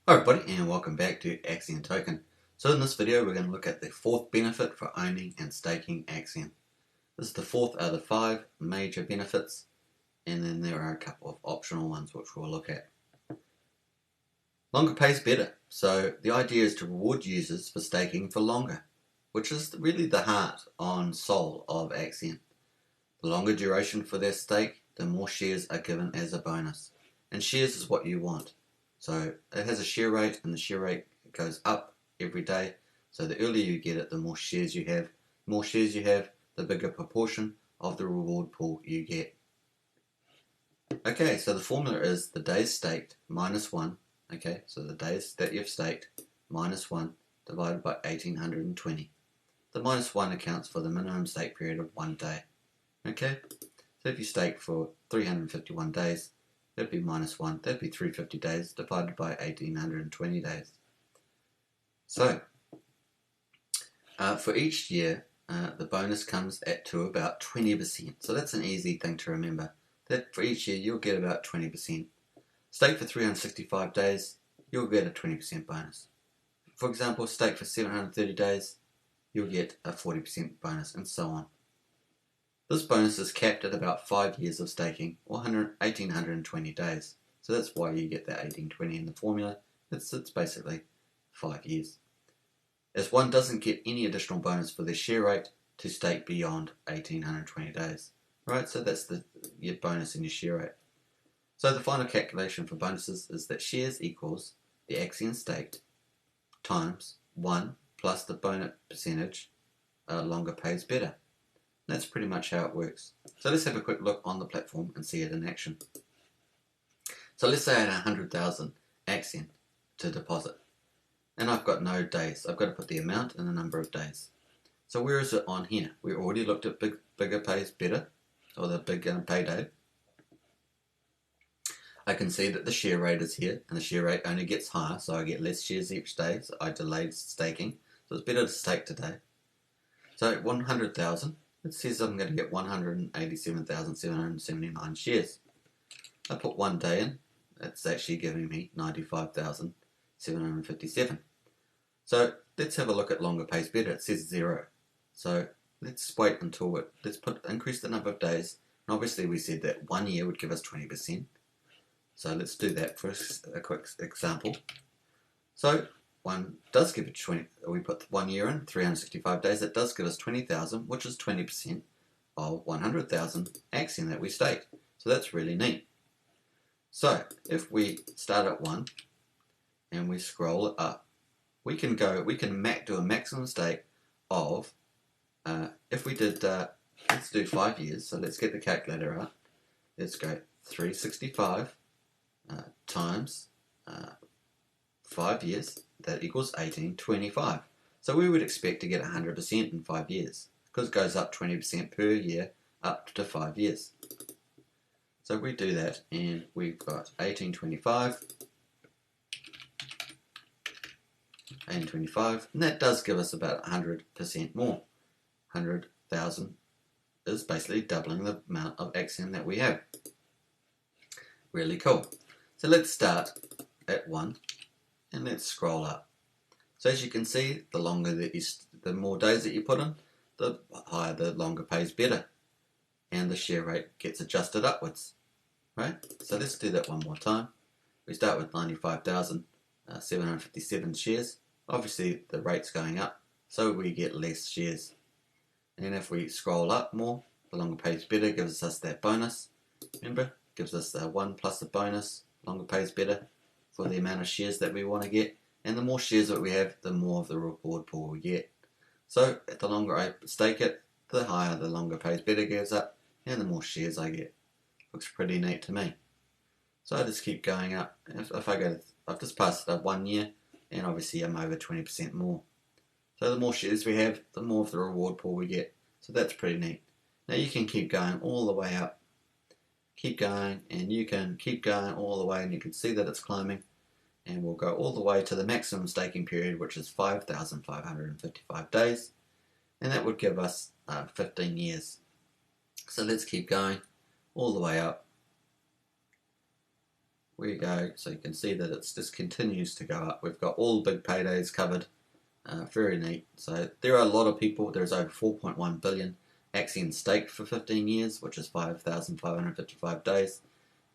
Hi everybody, and welcome back to Axion Token. So in this video we're going to look at the fourth benefit for owning and staking Axion. This is the fourth out of the 5 major benefits, and then there are a couple of optional ones which we'll look at. Longer pays better. So the idea is to reward users for staking for longer, which is really the heart and soul of Axion. The longer duration for their stake, the more shares are given as a bonus. And shares is what you want. So it has a share rate, and the share rate goes up every day. So the earlier you get it, the more shares you have. The more shares you have, the bigger proportion of the reward pool you get. Okay, so the formula is the days staked minus 1. Okay, so the days that you've staked minus 1 divided by 1820. The minus 1 accounts for the minimum stake period of 1 day. Okay, so if you stake for 351 days, that'd be minus 1, that'd be 350 days divided by 1820 days. So, for each year, the bonus comes to about 20%. So that's an easy thing to remember, that for each year you'll get about 20%. Stake for 365 days, you'll get a 20% bonus. For example, stake for 730 days, you'll get a 40% bonus, and so on. This bonus is capped at about 5 years of staking, or 1820 days. So that's why you get that 1820 in the formula. It's basically 5 years. As one doesn't get any additional bonus for their share rate to stake beyond 1820 days. Right, so that's your bonus in your share rate. So the final calculation for bonuses is that shares equals the Axion staked times 1 plus the bonus percentage, longer pays better. That's pretty much how it works. So let's have a quick look on the platform and see it in action. So let's say I had 100,000 Axion to deposit, and I've got no days. I've got to put the amount and the number of days. So where is it on here? We already looked at bigger pays better, or the big payday. I can see that the share rate is here, and the share rate only gets higher, so I get less shares each day. So I delayed staking, so it's better to stake today. So 100,000. It says I'm going to get 187,779 shares. I put 1 day in, it's actually giving me 95,757. So let's have a look at longer pays better. It says 0. So let's wait until increase the number of days. And obviously we said that 1 year would give us 20%. So let's do that for a quick example. So one does give it 20. We put 1 year in, 365 days. That does give us 20,000, which is 20% of 100,000 Axion that we staked. So that's really neat. So if we start at 1 and we scroll it up, we can do a maximum stake of, if we did, let's do 5 years. So let's get the calculator out. Let's go 365 times 5 years. That equals 1825. So we would expect to get 100% in 5 years, because it goes up 20% per year up to 5 years. So we do that, and we've got 1825, and that does give us about 100% more. 100,000 is basically doubling the amount of Axion that we have. Really cool. So let's start at 1. And let's scroll up. So as you can see, the more days that you put in, the higher, the longer pays better, and the share rate gets adjusted upwards. Right? So let's do that one more time. We start with 95,757 shares. Obviously, the rate's going up, so we get less shares. And if we scroll up more, the longer pays better gives us that bonus. Remember, gives us 1 plus the bonus. Longer pays better for the amount of shares that we want to get, and the more shares that we have, the more of the reward pool we get. So the longer I stake it, the higher the longer pays better goes up, and the more shares I get. Looks pretty neat to me. So I just keep going up. I've just passed 1 year, and obviously I'm over 20% more. So the more shares we have, the more of the reward pool we get. So that's pretty neat. Now you can keep going all the way up. Keep going, and you can keep going all the way, and you can see that it's climbing, and we'll go all the way to the maximum staking period, which is 5,555 days, and that would give us 15 years. So let's keep going all the way up. we go. So you can see that it just continues to go up. We've got all the big paydays covered. Very neat. So there are a lot of people. There's over 4.1 billion Axion staked for 15 years, which is 5,555 days,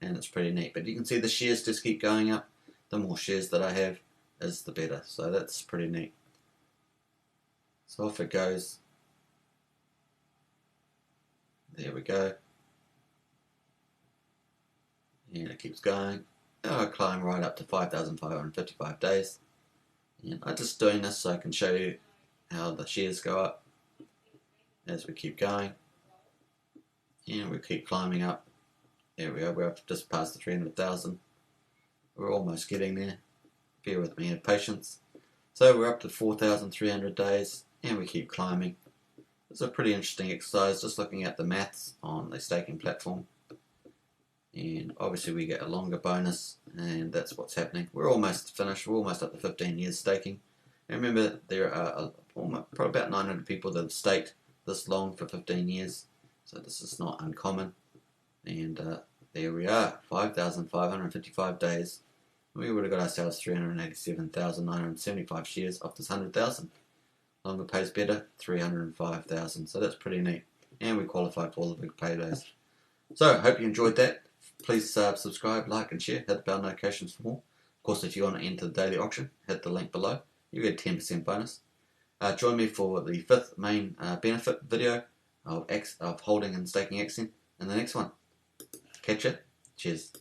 and it's pretty neat. But you can see the shares just keep going up. The more shares that I have is the better. So that's pretty neat. So off it goes. There we go. And it keeps going. Now I climb right up to 5,555 days. And I'm just doing this so I can show you how the shares go up as we keep going. And we keep climbing up. There we go, we're just past the 300,000. We're almost getting there. Bear with me, have patience. So we're up to 4,300 days and we keep climbing. It's a pretty interesting exercise, just looking at the maths on the staking platform. And obviously we get a longer bonus, and that's what's happening. We're almost finished. We're almost up to 15 years staking. And remember, there are probably about 900 people that have staked this long for 15 years. So this is not uncommon. And there we are, 5,555 days. We would have got ourselves 387,975 shares off this 100,000. Longer pays better, 305,000. So that's pretty neat. And we qualify for all the big paydays. So, hope you enjoyed that. Please subscribe, like, and share. Hit the bell notifications for more. Of course, if you want to enter the daily auction, hit the link below. You get 10% bonus. Join me for the 5th main benefit video of holding and staking Axion in the next one. Catch ya. Cheers.